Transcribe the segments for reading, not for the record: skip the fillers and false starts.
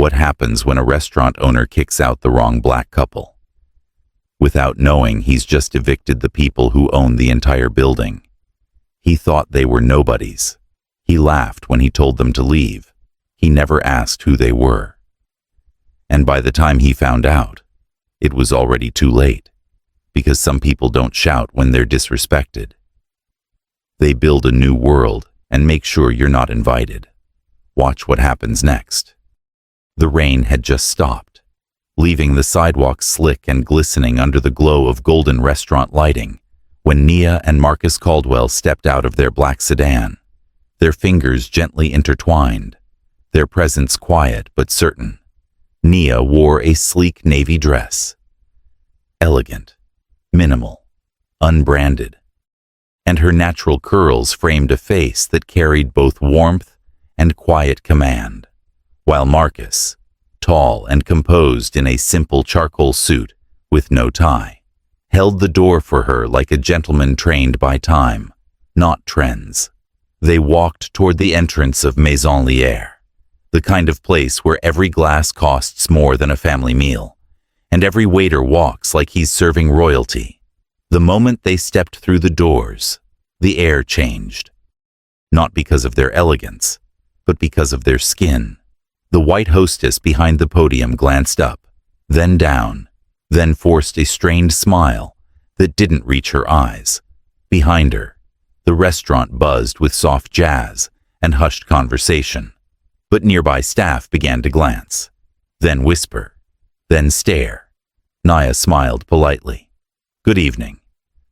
What happens when a restaurant owner kicks out the wrong black couple? Without knowing, he's just evicted the people who own the entire building. He thought they were nobodies. He laughed when he told them to leave. He never asked who they were. And by the time he found out, it was already too late, because some people don't shout when they're disrespected. They build a new world and make sure you're not invited. Watch what happens next. The rain had just stopped, leaving the sidewalk slick and glistening under the glow of golden restaurant lighting, when Nia and Marcus Caldwell stepped out of their black sedan, their fingers gently intertwined, their presence quiet but certain. Nia wore a sleek navy dress. Elegant, minimal, unbranded, and her natural curls framed a face that carried both warmth and quiet command, while Marcus, tall and composed in a simple charcoal suit with no tie, held the door for her like a gentleman trained by time, not trends. They walked toward the entrance of Maison Lière, the kind of place where every glass costs more than a family meal, and every waiter walks like he's serving royalty. The moment they stepped through the doors, the air changed. Not because of their elegance, but because of their skin. The white hostess behind the podium glanced up, then down, then forced a strained smile that didn't reach her eyes. Behind her, the restaurant buzzed with soft jazz and hushed conversation, but nearby staff began to glance, then whisper, then stare. Nia smiled politely. "Good evening.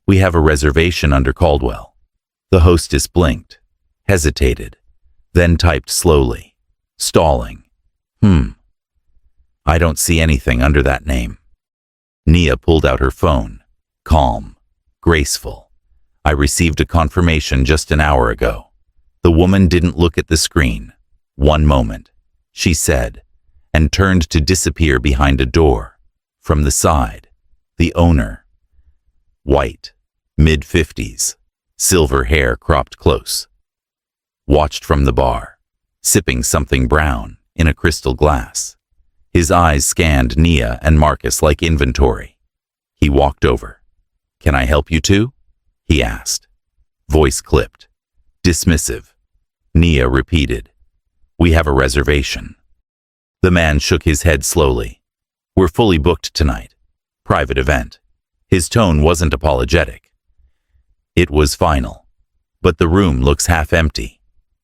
We have a reservation under Caldwell." The hostess blinked, hesitated, then typed slowly, stalling. I don't see anything under that name." Nia pulled out her phone, calm, graceful. "I received a confirmation just an hour ago." The woman didn't look at the screen. "One moment," she said, and turned to disappear behind a door. From the side, the owner, white, mid-50s, silver hair cropped close, watched from the bar, sipping something brown in a crystal glass. His eyes scanned Nia and Marcus like inventory. He walked over. "Can I help you too?" he asked. Voice clipped, dismissive. Nia repeated, "We have a reservation." The man shook his head slowly. "We're fully booked tonight. Private event." His tone wasn't apologetic. It was final. "But the room looks half empty,"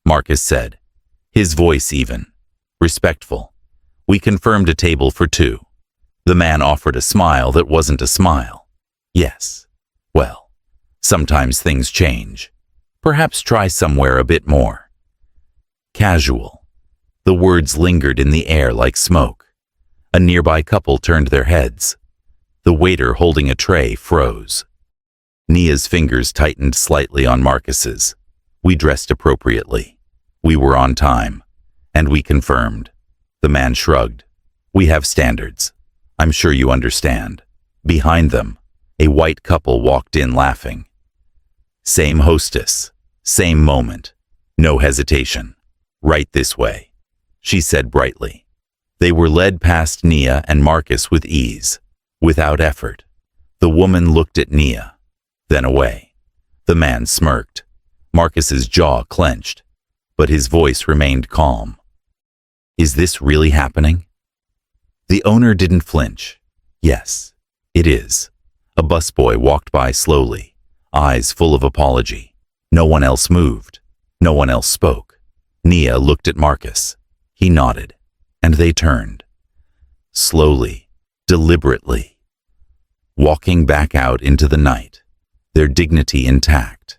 Marcus said, his voice even, respectful. "We confirmed a table for two." The man offered a smile that wasn't a smile. "Yes. Well, sometimes things change. Perhaps try somewhere a bit more casual." The words lingered in the air like smoke. A nearby couple turned their heads. The waiter holding a tray froze. Nia's fingers tightened slightly on Marcus's. "We dressed appropriately. We were on time. And we confirmed." The man shrugged. "We have standards. I'm sure you understand." Behind them, a white couple walked in laughing. Same hostess, same moment, no hesitation. "Right this way," she said brightly. They were led past Nia and Marcus with ease, without effort. The woman looked at Nia, then away. The man smirked. Marcus's jaw clenched, but his voice remained calm. "Is this really happening?" The owner didn't flinch. "Yes, it is." A busboy walked by slowly, eyes full of apology. No one else moved. No one else spoke. Nia looked at Marcus. He nodded, and they turned. Slowly, deliberately, walking back out into the night, their dignity intact,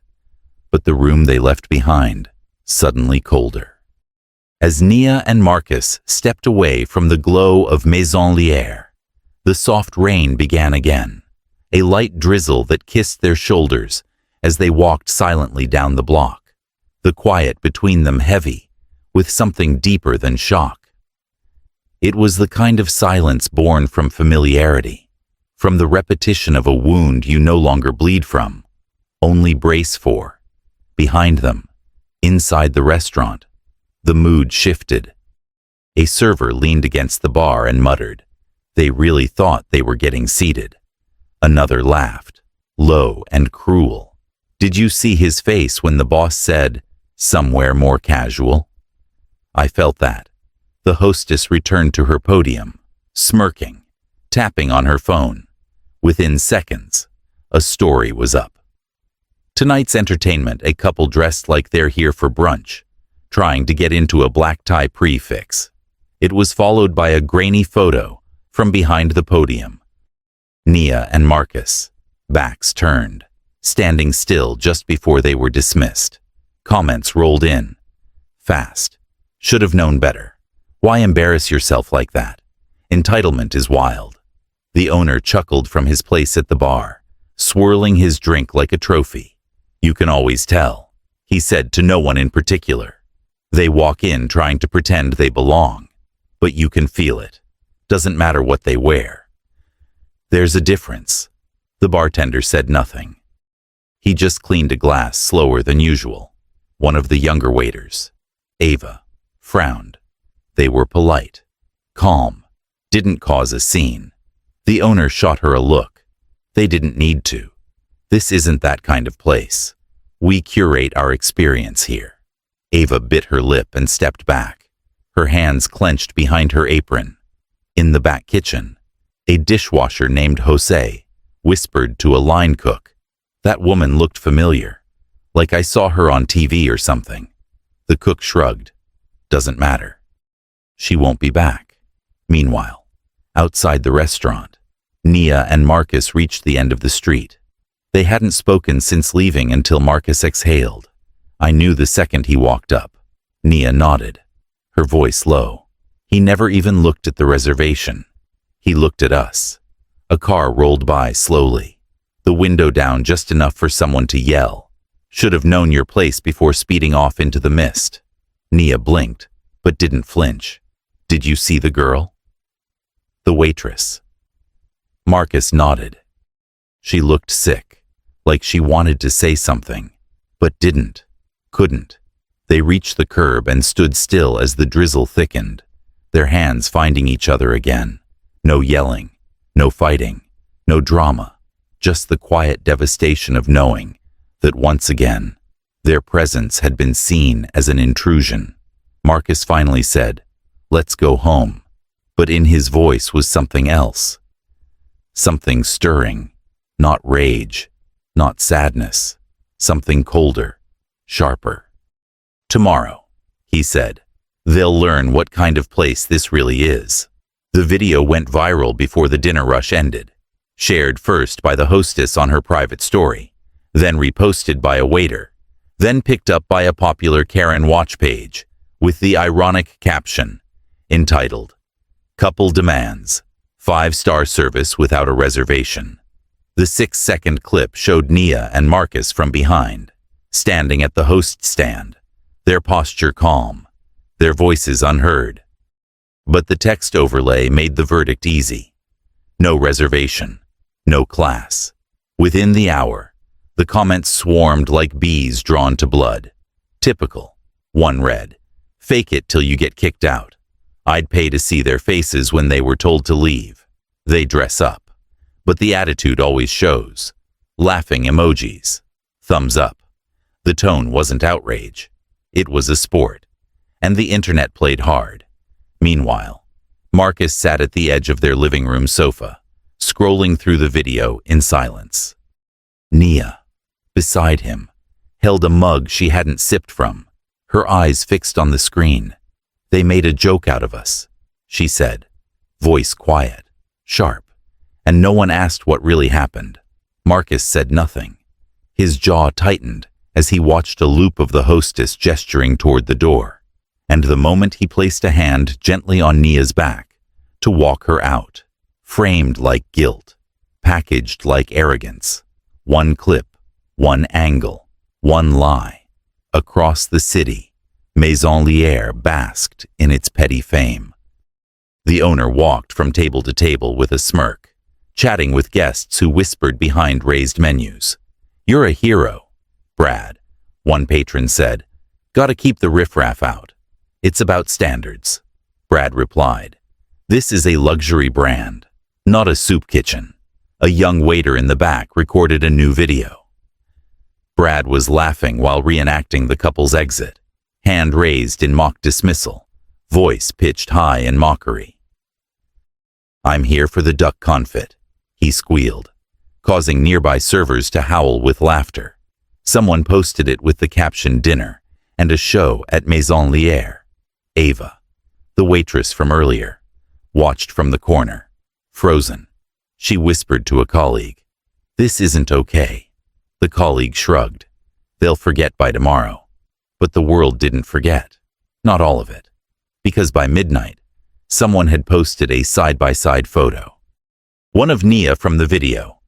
but the room they left behind suddenly colder. As Nia and Marcus stepped away from the glow of Maison Lière, the soft rain began again, a light drizzle that kissed their shoulders as they walked silently down the block, the quiet between them heavy, with something deeper than shock. It was the kind of silence born from familiarity, from the repetition of a wound you no longer bleed from, only brace for. Behind them, inside the restaurant, the mood shifted. A server leaned against the bar and muttered. They really thought they were getting seated. Another laughed, low and cruel. Did you see his face when the boss said, "Somewhere more casual"? I felt that. The hostess returned to her podium, smirking, tapping on her phone. Within seconds, a story was up. Tonight's entertainment, a couple dressed like they're here for brunch, trying to get into a black tie prefix. It was followed by a grainy photo from behind the podium. Nia and Marcus, backs turned, standing still just before they were dismissed. Comments rolled in. Fast. Should have known better. Why embarrass yourself like that? Entitlement is wild. The owner chuckled from his place at the bar, swirling his drink like a trophy. You can always tell, he said to no one in particular. They walk in trying to pretend they belong, but you can feel it. Doesn't matter what they wear. There's a difference. The bartender said nothing. He just cleaned a glass slower than usual. One of the younger waiters, Ava, frowned. They were polite, calm, didn't cause a scene. The owner shot her a look. They didn't need to. This isn't that kind of place. We curate our experience here. Ava bit her lip and stepped back, her hands clenched behind her apron. In the back kitchen, a dishwasher named Jose whispered to a line cook. That woman looked familiar, like I saw her on TV or something. The cook shrugged. Doesn't matter. She won't be back. Meanwhile, outside the restaurant, Nia and Marcus reached the end of the street. They hadn't spoken since leaving until Marcus exhaled. I knew the second he walked up. Nia nodded, her voice low. He never even looked at the reservation. He looked at us. A car rolled by slowly, the window down just enough for someone to yell. Should have known your place before speeding off into the mist. Nia blinked, but didn't flinch. Did you see the girl? The waitress. Marcus nodded. She looked sick, like she wanted to say something, but didn't, couldn't. They reached the curb and stood still as the drizzle thickened, their hands finding each other again. No yelling, no fighting, no drama, just the quiet devastation of knowing that once again, their presence had been seen as an intrusion. Marcus finally said, "Let's go home," but in his voice was something else. Something stirring, not rage, not sadness, something colder, sharper. "Tomorrow," he said, "they'll learn what kind of place this really is." The video went viral before the dinner rush ended, shared first by the hostess on her private story, then reposted by a waiter, then picked up by a popular Karen watch page with the ironic caption entitled, "Couple Demands, 5-star service without a reservation." The 6-second clip showed Nia and Marcus from behind, standing at the host stand, their posture calm, their voices unheard. But the text overlay made the verdict easy. No reservation, no class. Within the hour, the comments swarmed like bees drawn to blood. Typical. One read, "Fake it till you get kicked out. I'd pay to see their faces when they were told to leave. They dress up. But the attitude always shows." Laughing emojis. Thumbs up. The tone wasn't outrage. It was a sport. And the internet played hard. Meanwhile, Marcus sat at the edge of their living room sofa, scrolling through the video in silence. Nia, beside him, held a mug she hadn't sipped from, her eyes fixed on the screen. "They made a joke out of us," she said, voice quiet, sharp, and no one asked what really happened. Marcus said nothing. His jaw tightened as he watched a loop of the hostess gesturing toward the door, and the moment he placed a hand gently on Nia's back to walk her out, framed like guilt, packaged like arrogance. One clip, one angle, one lie. Across the city, Maison Lière basked in its petty fame. The owner walked from table to table with a smirk, chatting with guests who whispered behind raised menus. "You're a hero, Brad," one patron said. "Gotta keep the riffraff out. It's about standards." Brad replied. This is a luxury brand, not a soup kitchen. A young waiter in the back recorded a new video. Brad was laughing while reenacting the couple's exit, hand raised in mock dismissal, voice pitched high in mockery. I'm here for the duck confit, he squealed, causing nearby servers to howl with laughter. Someone posted it with the caption dinner and a show at Maison Lière. Ava, the waitress from earlier, watched from the corner, frozen. She whispered to a colleague, "This isn't okay." The colleague shrugged. They'll forget by tomorrow. But the world didn't forget. Not all of it. Because by midnight, someone had posted a side-by-side photo. One of Nia from the video,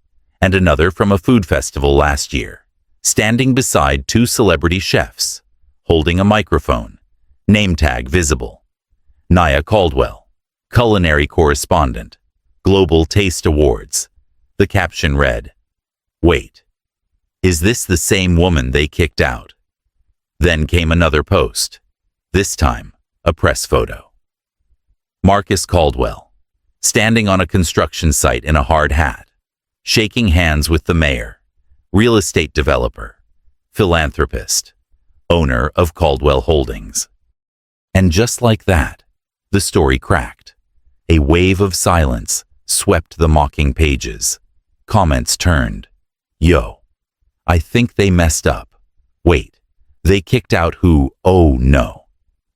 and another from a food festival last year, standing beside two celebrity chefs, holding a microphone, name tag visible. Nia Caldwell, culinary correspondent, Global Taste Awards. The caption read, "Wait, is this the same woman they kicked out?" Then came another post, this time a press photo. Marcus Caldwell, standing on a construction site in a hard hat, shaking hands with the mayor, real estate developer, philanthropist, owner of Caldwell Holdings. And just like that, the story cracked. A wave of silence swept the mocking pages. Comments turned. Yo, I think they messed up. Wait, they kicked out who? Oh no.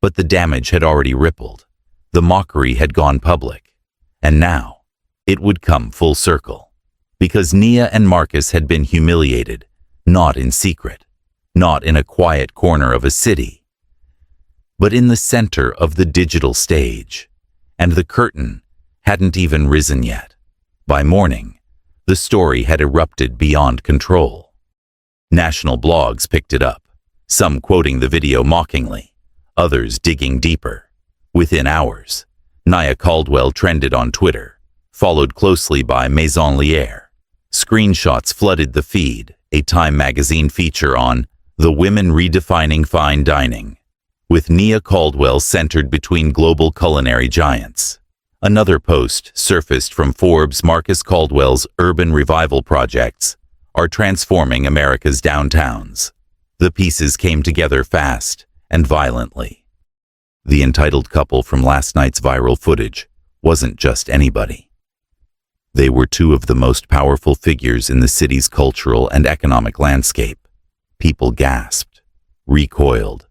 But the damage had already rippled. The mockery had gone public. And now, it would come full circle. Because Nia and Marcus had been humiliated, not in secret, not in a quiet corner of a city, but in the center of the digital stage. And the curtain hadn't even risen yet. By morning, the story had erupted beyond control. National blogs picked it up, some quoting the video mockingly, others digging deeper. Within hours, Nia Caldwell trended on Twitter, followed closely by Maison Lière. Screenshots flooded the feed, a Time magazine feature on the women redefining fine dining, with Nia Caldwell centered between global culinary giants. Another post surfaced from Forbes. Marcus Caldwell's urban revival projects are transforming America's downtowns. The pieces came together fast and violently. The entitled couple from last night's viral footage wasn't just anybody. They were two of the most powerful figures in the city's cultural and economic landscape. People gasped, recoiled,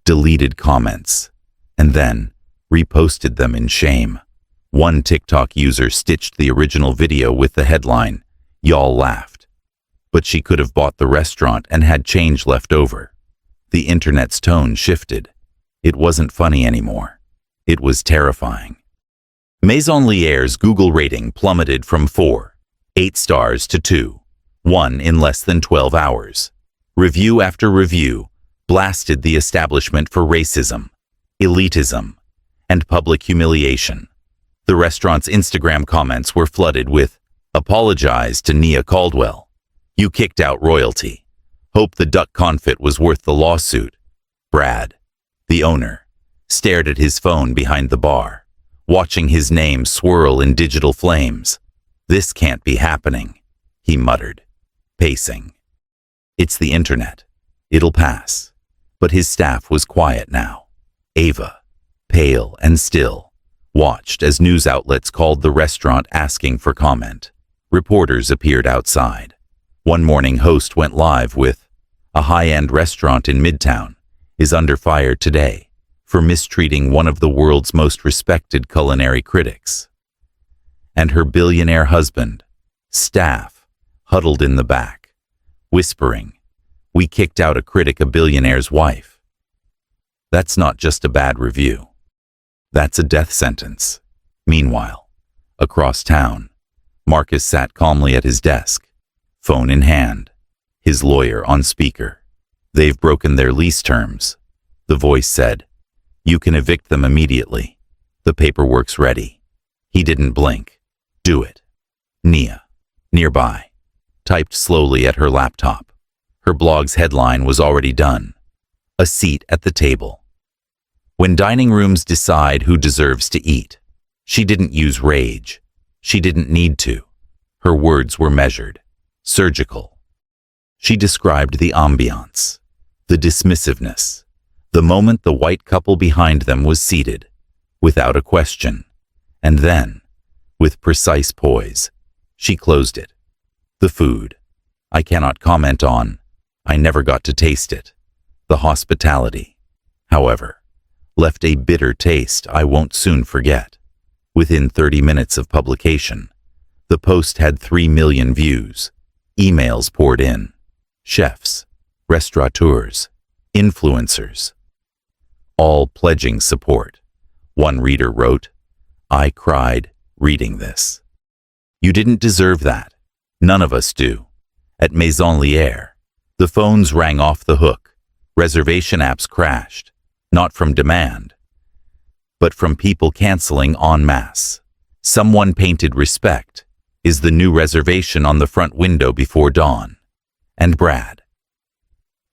deleted comments, and then reposted them in shame. One TikTok user stitched the original video with the headline, "Y'all laughed. But she could have bought the restaurant and had change left over." The internet's tone shifted. It wasn't funny anymore. It was terrifying. Maison Lière's Google rating plummeted from 4.8 stars to 2.1 in less than 12 hours. Review after review blasted the establishment for racism, elitism, and public humiliation. The restaurant's Instagram comments were flooded with, "Apologize to Nia Caldwell. You kicked out royalty. Hope the duck confit was worth the lawsuit." Brad, the owner, stared at his phone behind the bar, watching his name swirl in digital flames. "This can't be happening," he muttered, pacing. "It's the internet. It'll pass." But his staff was quiet now. Ava, pale and still, watched as news outlets called the restaurant asking for comment. Reporters appeared outside. One morning host went live with, "A high-end restaurant in Midtown is under fire today for mistreating one of the world's most respected culinary critics." And her billionaire husband, staff, huddled in the back, whispering, "We kicked out a critic, a billionaire's wife." That's not just a bad review. That's a death sentence. Meanwhile, across town, Marcus sat calmly at his desk, phone in hand, his lawyer on speaker. "They've broken their lease terms," the voice said. "You can evict them immediately. The paperwork's ready." He didn't blink. "Do it." Nia, nearby, typed slowly at her laptop. Her blog's headline was already done. A seat at the table. When dining rooms decide who deserves to eat, she didn't use rage. She didn't need to. Her words were measured, surgical. She described the ambiance, the dismissiveness, the moment the white couple behind them was seated, without a question. And then, with precise poise, she closed it. The food, I cannot comment on. I never got to taste it. The hospitality, however, left a bitter taste I won't soon forget. Within 30 minutes of publication, the post had 3 million views. Emails poured in. Chefs, restaurateurs, influencers, all pledging support. One reader wrote, "I cried reading this. You didn't deserve that. None of us do." At Maison Lière, the phones rang off the hook. Reservation apps crashed, not from demand, but from people canceling en masse. Someone painted "Respect is the new reservation" on the front window before dawn. And Brad,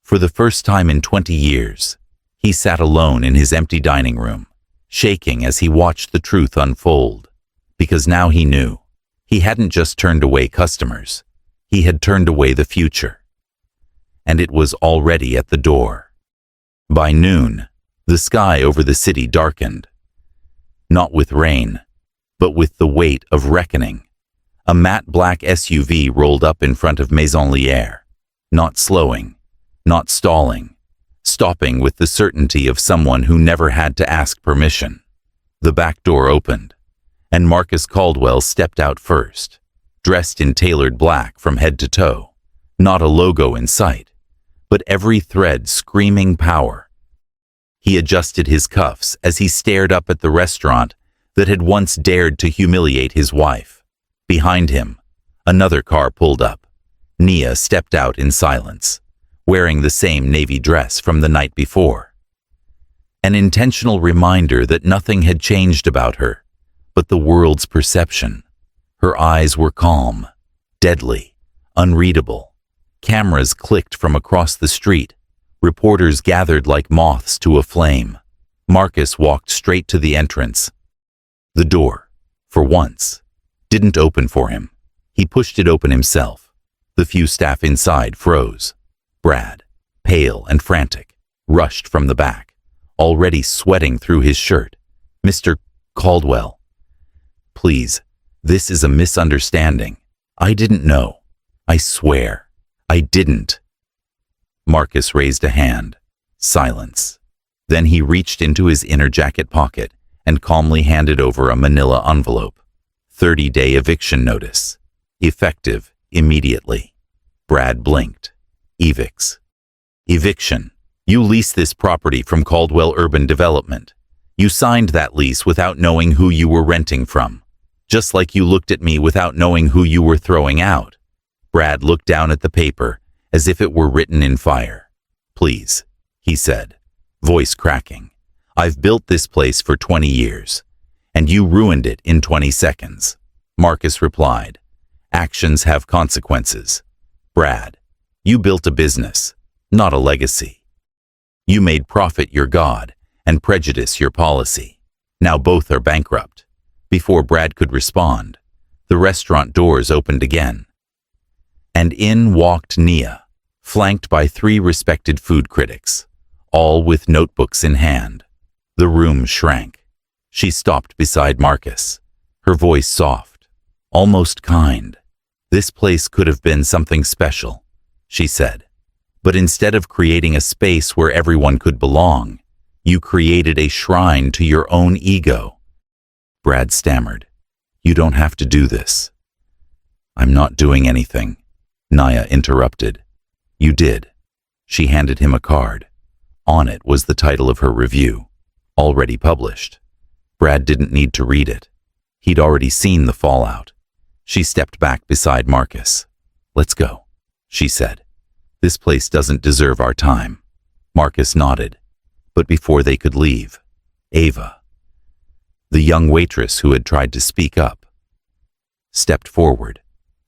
for the first time in 20 years, he sat alone in his empty dining room, shaking as he watched the truth unfold. Because now he knew, he hadn't just turned away customers, he had turned away the future. And it was already at the door. By noon, the sky over the city darkened. Not with rain, but with the weight of reckoning. A matte black SUV rolled up in front of Maison Lière, not slowing, not stalling, stopping with the certainty of someone who never had to ask permission. The back door opened, and Marcus Caldwell stepped out first, dressed in tailored black from head to toe, not a logo in sight, but every thread screaming power. He adjusted his cuffs as he stared up at the restaurant that had once dared to humiliate his wife. Behind him, another car pulled up. Nia stepped out in silence, wearing the same navy dress from the night before. An intentional reminder that nothing had changed about her, but the world's perception. Her eyes were calm, deadly, unreadable. Cameras clicked from across the street. Reporters gathered like moths to a flame. Marcus walked straight to the entrance. The door, for once, didn't open for him. He pushed it open himself. The few staff inside froze. Brad, pale and frantic, rushed from the back, already sweating through his shirt. "Mr. Caldwell, please, this is a misunderstanding. I didn't know. I swear, I didn't." Marcus raised a hand. Silence. Then he reached into his inner jacket pocket and calmly handed over a manila envelope. 30-day eviction notice. Effective immediately. Brad blinked. Evicts. Eviction. You lease this property from Caldwell Urban Development. You signed that lease without knowing who you were renting from. Just like you looked at me without knowing who you were throwing out. Brad looked down at the paper as if it were written in fire. "Please," he said, voice cracking. "I've built this place for 20 years, and you ruined it in 20 seconds. Marcus replied, "Actions have consequences. Brad, you built a business, not a legacy. You made profit your god and prejudice your policy. Now both are bankrupt." Before Brad could respond, the restaurant doors opened again. And in walked Nia, flanked by 3 respected food critics, all with notebooks in hand. The room shrank. She stopped beside Marcus, her voice soft, almost kind. "This place could have been something special," she said. "But instead of creating a space where everyone could belong, you created a shrine to your own ego." Brad stammered, "You don't have to do this." "I'm not doing anything," Nia interrupted. "You did." She handed him a card. On it was the title of her review, already published. Brad didn't need to read it. He'd already seen the fallout. She stepped back beside Marcus. "Let's go," she said. "This place doesn't deserve our time." Marcus nodded. But before they could leave, Ava, the young waitress who had tried to speak up, stepped forward,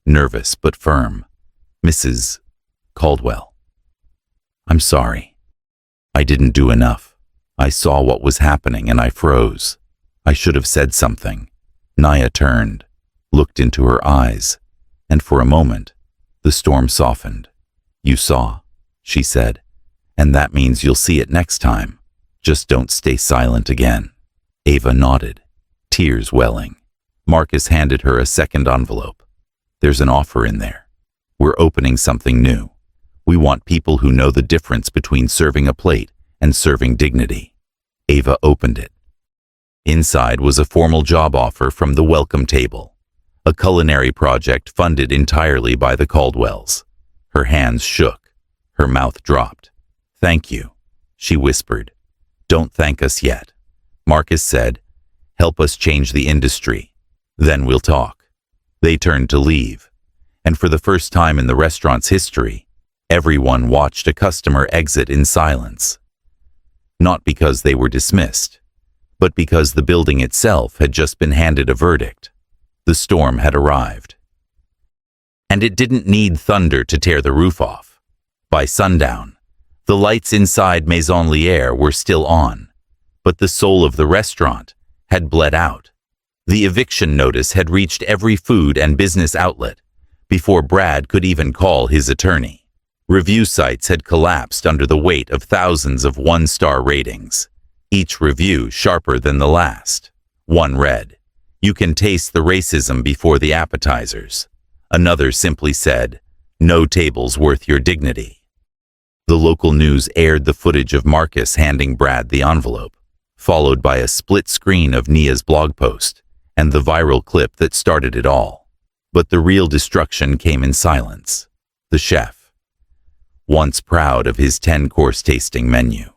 nervous but firm. "Mrs. Caldwell, I'm sorry. I didn't do enough. I saw what was happening and I froze. I should have said something. Nia turned, looked into her eyes, and for a moment, the storm softened. You saw, she said, and that means you'll see it next time. Just don't stay silent again. Ava nodded, tears welling. Marcus handed her a second envelope. There's an offer in there. We're opening something new. We want people who know the difference between serving a plate and serving dignity. Ava opened it. Inside was a formal job offer from the welcome table, a culinary project funded entirely by the Caldwells. Her hands shook. Her mouth dropped. Thank you, she whispered. Don't thank us yet. Marcus said, help us change the industry. Then we'll talk. They turned to leave, and for the first time in the restaurant's history, everyone watched a customer exit in silence. Not because they were dismissed, but because the building itself had just been handed a verdict. The storm had arrived. And it didn't need thunder to tear the roof off. By sundown, the lights inside Maison Lière were still on, but the soul of the restaurant had bled out. The eviction notice had reached every food and business outlet before Brad could even call his attorney. Review sites had collapsed under the weight of thousands of one-star ratings, each review sharper than the last. One read, "You can taste the racism before the appetizers." Another simply said, "No table's worth your dignity." The local news aired the footage of Marcus handing Brad the envelope, followed by a split screen of Nia's blog post and the viral clip that started it all. But the real destruction came in silence. The chef, once proud of his 10-course tasting menu,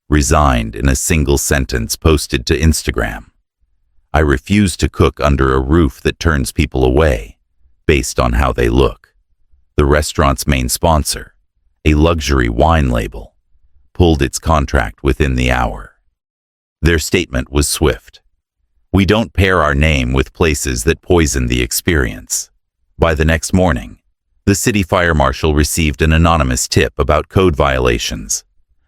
resigned in a single sentence posted to Instagram. "I refuse to cook under a roof that turns people away, based on how they look." The restaurant's main sponsor, a luxury wine label, pulled its contract within the hour. Their statement was swift. "We don't pair our name with places that poison the experience." By the next morning, the city fire marshal received an anonymous tip about code violations.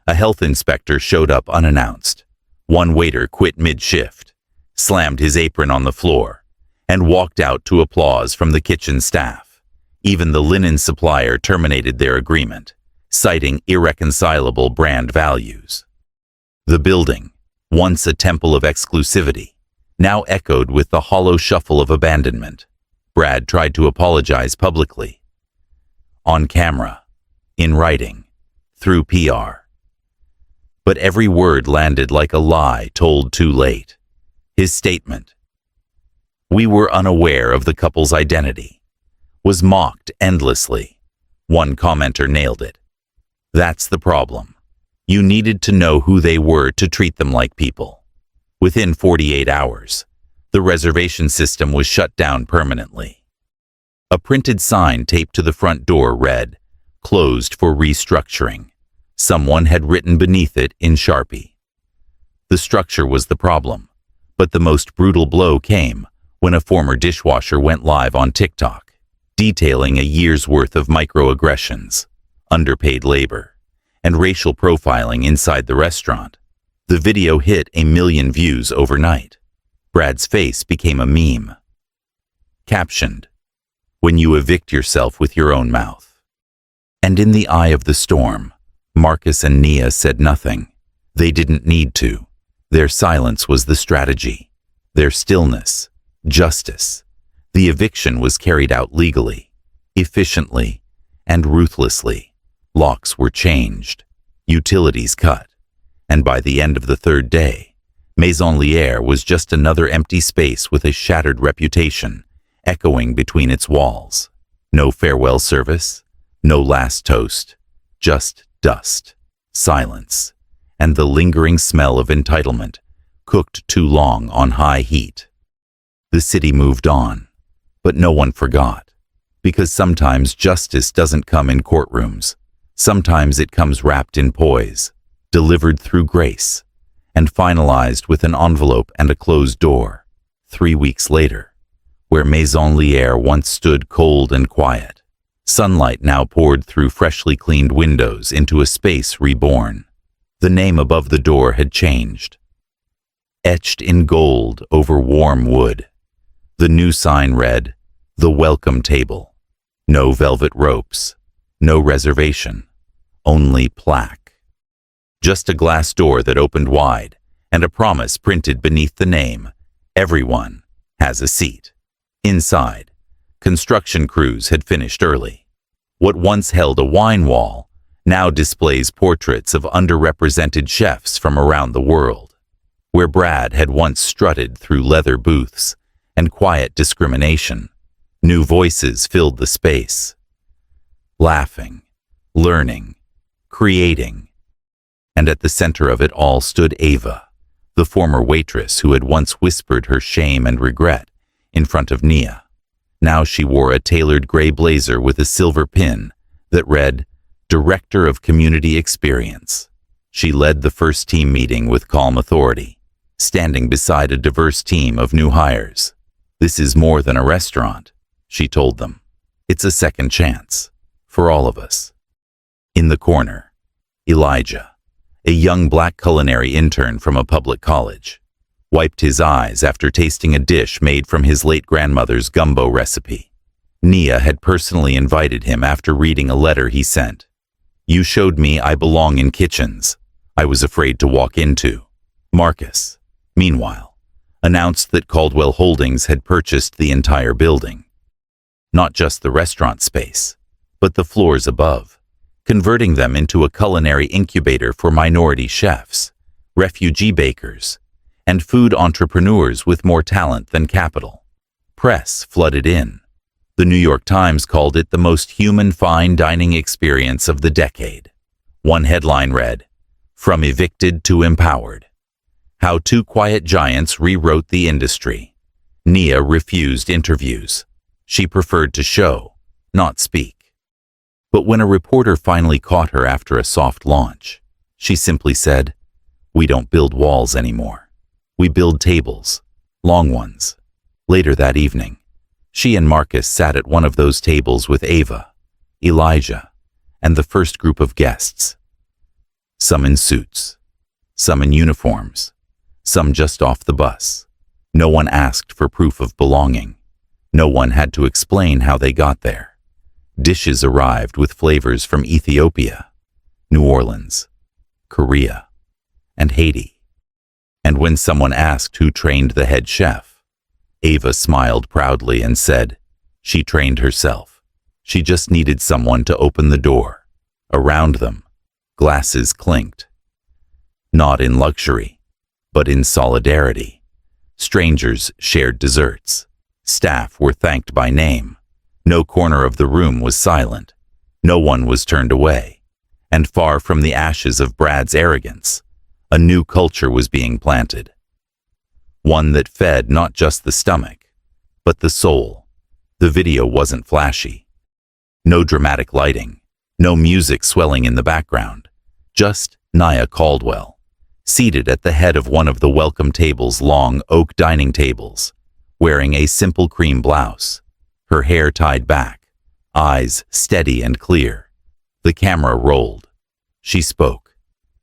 A health inspector showed up unannounced. One waiter quit mid-shift, slammed his apron on the floor, and walked out to applause from the kitchen staff. Even the linen supplier terminated their agreement, citing irreconcilable brand values. The building, once a temple of exclusivity, now echoed with the hollow shuffle of abandonment. Brad tried to apologize publicly, on camera, in writing, through PR. But every word landed like a lie told too late. His statement, "We were unaware of the couple's identity," was mocked endlessly. One commenter nailed it. "That's the problem. You needed to know who they were to treat them like people." Within 48 hours, the reservation system was shut down permanently. A printed sign taped to the front door read, "Closed for restructuring." Someone had written beneath it in Sharpie. The structure was the problem, but the most brutal blow came when a former dishwasher went live on TikTok, detailing a year's worth of microaggressions, underpaid labor, and racial profiling inside the restaurant. The video hit 1 million views overnight. Brad's face became a meme. Captioned, "When you evict yourself with your own mouth." And in the eye of the storm, Marcus and Nia said nothing. They didn't need to. Their silence was the strategy. Their stillness, justice. The eviction was carried out legally, efficiently, and ruthlessly. Locks were changed, utilities cut, and by the end of the third day, Maison Lière was just another empty space with a shattered reputation echoing between its walls. No farewell service, no last toast, just dust, silence, and the lingering smell of entitlement cooked too long on high heat. The city moved on, but no one forgot, because sometimes justice doesn't come in courtrooms. Sometimes it comes wrapped in poise, delivered through grace, and finalized with an envelope and a closed door. 3 weeks later, where Maison Lière once stood cold and quiet, sunlight now poured through freshly cleaned windows into a space reborn. The name above the door had changed. Etched in gold over warm wood, the new sign read, "The Welcome Table." No velvet ropes, no reservation, only plaque. Just a glass door that opened wide, and a promise printed beneath the name, "Everyone has a seat." Inside, construction crews had finished early. What once held a wine wall now displays portraits of underrepresented chefs from around the world. Where Brad had once strutted through leather booths and quiet discrimination, new voices filled the space. Laughing, learning, creating. And at the center of it all stood Ava, the former waitress who had once whispered her shame and regret in front of Nia. Now she wore a tailored gray blazer with a silver pin that read, "Director of Community Experience." She led the first team meeting with calm authority, standing beside a diverse team of new hires. "This is more than a restaurant," she told them. "It's a second chance, for all of us." In the corner, Elijah, a young black culinary intern from a public college, wiped his eyes after tasting a dish made from his late grandmother's gumbo recipe. Nia had personally invited him after reading a letter he sent. "You showed me I belong in kitchens I was afraid to walk into." Marcus, meanwhile, announced that Caldwell Holdings had purchased the entire building. Not just the restaurant space, but the floors above, converting them into a culinary incubator for minority chefs, refugee bakers, and food entrepreneurs with more talent than capital. Press flooded in. The New York Times called it the most human fine dining experience of the decade. One headline read, "From Evicted to Empowered: How Two Quiet Giants Rewrote the Industry." Nia refused interviews. She preferred to show, not speak. But when a reporter finally caught her after a soft launch, she simply said, "We don't build walls anymore. We build tables, long ones." Later that evening, she and Marcus sat at one of those tables with Ava, Elijah, and the first group of guests. Some in suits, some in uniforms, some just off the bus. No one asked for proof of belonging. No one had to explain how they got there. Dishes arrived with flavors from Ethiopia, New Orleans, Korea, and Haiti. And when someone asked who trained the head chef, Ava smiled proudly and said, she trained herself. She just needed someone to open the door. Around them, glasses clinked. Not in luxury, but in solidarity. Strangers shared desserts. Staff were thanked by name. No corner of the room was silent. No one was turned away. And far from the ashes of Brad's arrogance, a new culture was being planted. One that fed not just the stomach, but the soul. The video wasn't flashy. No dramatic lighting, no music swelling in the background. Just Nia Caldwell, seated at the head of one of the welcome table's long oak dining tables, wearing a simple cream blouse, her hair tied back, eyes steady and clear. The camera rolled. She spoke.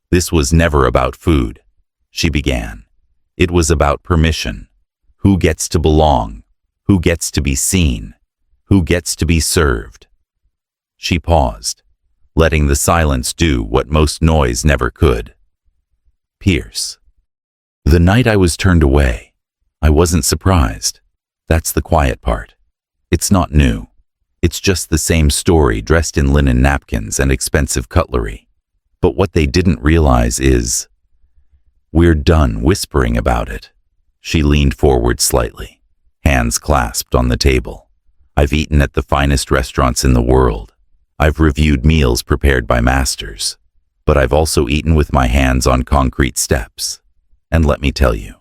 "This was never about food," she began. "It was about permission. Who gets to belong? Who gets to be seen? Who gets to be served?" She paused, letting the silence do what most noise never could. Pierce. "The night I was turned away, I wasn't surprised. That's the quiet part. It's not new. It's just the same story dressed in linen napkins and expensive cutlery. But what they didn't realize is, we're done whispering about it." She leaned forward slightly, hands clasped on the table. "I've eaten at the finest restaurants in the world. I've reviewed meals prepared by masters. But I've also eaten with my hands on concrete steps. And let me tell you,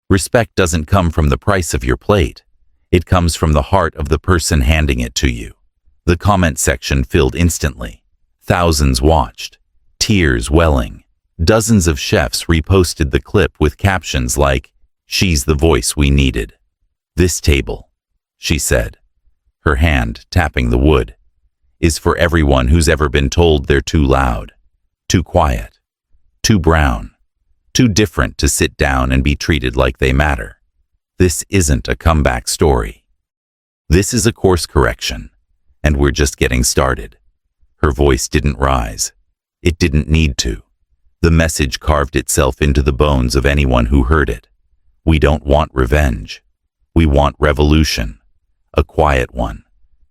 respect doesn't come from the price of your plate. It comes from the heart of the person handing it to you." The comment section filled instantly. Thousands watched, tears welling. Dozens of chefs reposted the clip with captions like, "She's the voice we needed." "This table," she said, her hand tapping the wood, "is for everyone who's ever been told they're too loud, too quiet, too brown, too different to sit down and be treated like they matter. This isn't a comeback story. This is a course correction, and we're just getting started. Her voice didn't rise. It didn't need to. The message carved itself into the bones of anyone who heard it. We don't want revenge. We want revolution, a quiet one,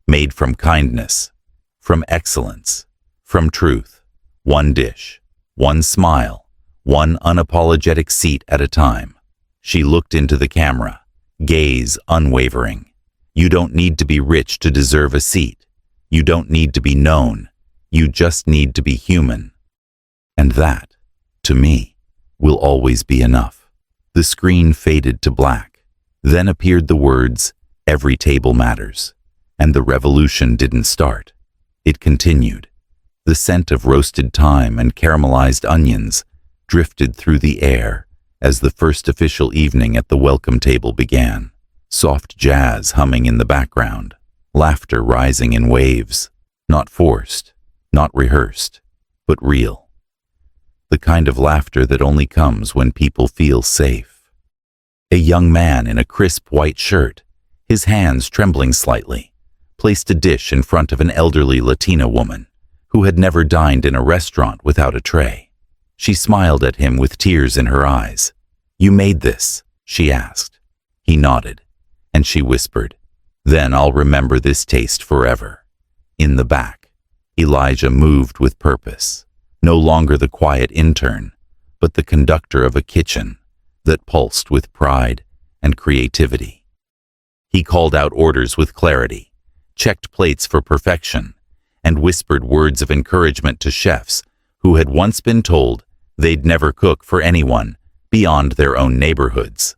made from kindness, from excellence, from truth. One dish, one smile, one unapologetic seat at a time. She looked into the camera, gaze unwavering. You don't need to be rich to deserve a seat. You don't need to be known. You just need to be human. And that, to me, will always be enough. The screen faded to black. Then appeared the words, "Every table matters." And the revolution didn't start. It continued. The scent of roasted thyme and caramelized onions drifted through the air as the first official evening at the welcome table began. Soft jazz humming in the background, laughter rising in waves, not forced, not rehearsed, but real. The kind of laughter that only comes when people feel safe. A young man in a crisp white shirt, his hands trembling slightly, placed a dish in front of an elderly Latina woman who had never dined in a restaurant without a tray. She smiled at him with tears in her eyes. "You made this?" she asked. He nodded, and she whispered, "Then I'll remember this taste forever." In the back, Elijah moved with purpose, no longer the quiet intern, but the conductor of a kitchen that pulsed with pride and creativity. He called out orders with clarity, checked plates for perfection, and whispered words of encouragement to chefs who had once been told they'd never cook for anyone beyond their own neighborhoods.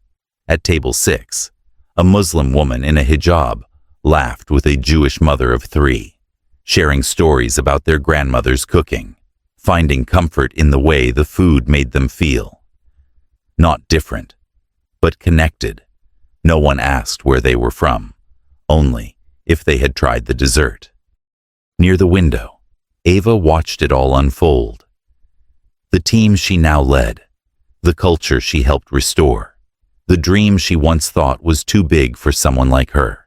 At table 6, a Muslim woman in a hijab laughed with a Jewish mother of 3, sharing stories about their grandmother's cooking, finding comfort in the way the food made them feel. Not different, but connected. No one asked where they were from, only if they had tried the dessert. Near the window, Ava watched it all unfold. The team she now led, the culture she helped restore, the dream she once thought was too big for someone like her.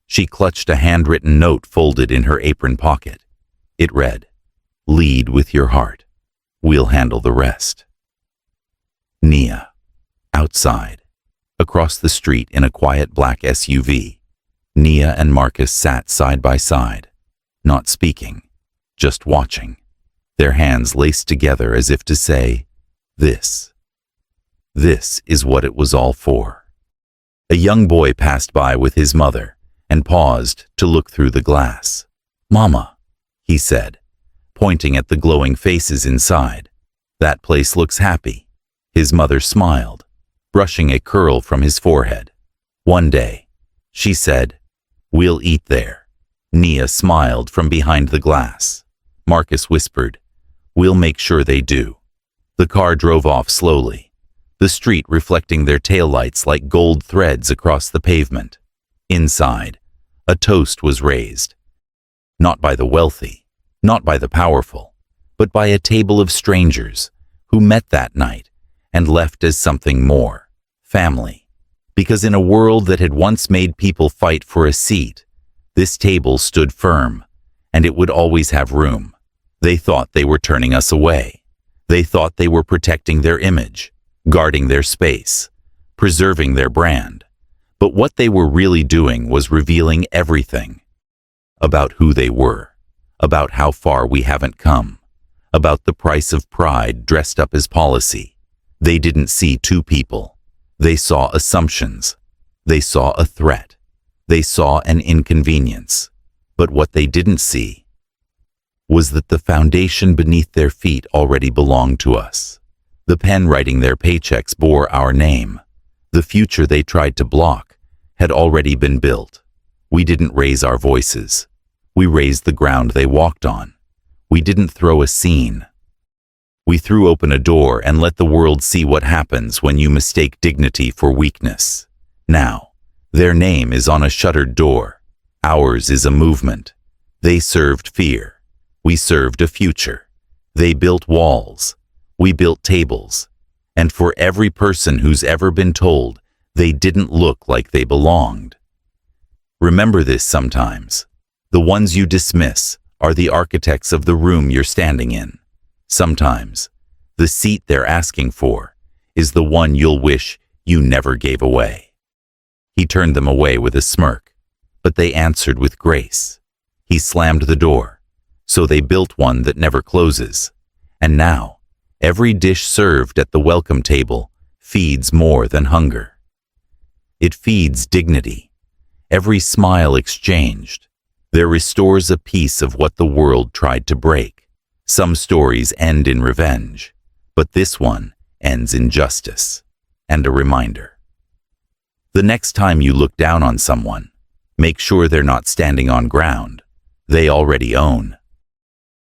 She clutched a handwritten note folded in her apron pocket. It read, "Lead with your heart. We'll handle the rest." Nia. Outside, across the street in a quiet black SUV, Nia and Marcus sat side by side, not speaking, just watching, their hands laced together as if to say, This is what it was all for." A young boy passed by with his mother and paused to look through the glass. "Mama," he said, pointing at the glowing faces inside. "That place looks happy." His mother smiled, brushing a curl from his forehead. "One day," she said, "we'll eat there." Nia smiled from behind the glass. Marcus whispered, "We'll make sure they do." The car drove off slowly, the street reflecting their taillights like gold threads across the pavement. Inside, a toast was raised. Not by the wealthy, not by the powerful, but by a table of strangers who met that night and left as something more, family. Because in a world that had once made people fight for a seat, this table stood firm, and it would always have room. They thought they were turning us away. They thought they were protecting their image, guarding their space, preserving their brand. But what they were really doing was revealing everything. About who they were, about how far we haven't come, about the price of pride dressed up as policy. They didn't see two people. They saw assumptions. They saw a threat. They saw an inconvenience. But what they didn't see was that the foundation beneath their feet already belonged to us. The pen writing their paychecks bore our name. The future they tried to block had already been built. We didn't raise our voices. We raised the ground they walked on. We didn't throw a scene. We threw open a door and let the world see what happens when you mistake dignity for weakness. Now, their name is on a shuttered door. Ours is a movement. They served fear. We served a future. They built walls. We built tables, and for every person who's ever been told they didn't look like they belonged. Remember this sometimes. The ones you dismiss are the architects of the room you're standing in. Sometimes, the seat they're asking for is the one you'll wish you never gave away. He turned them away with a smirk, but they answered with grace. He slammed the door, so they built one that never closes. And now, every dish served at the welcome table feeds more than hunger. It feeds dignity. Every smile exchanged, there restores a piece of what the world tried to break. Some stories end in revenge, but this one ends in justice and a reminder. The next time you look down on someone, make sure they're not standing on ground they already own.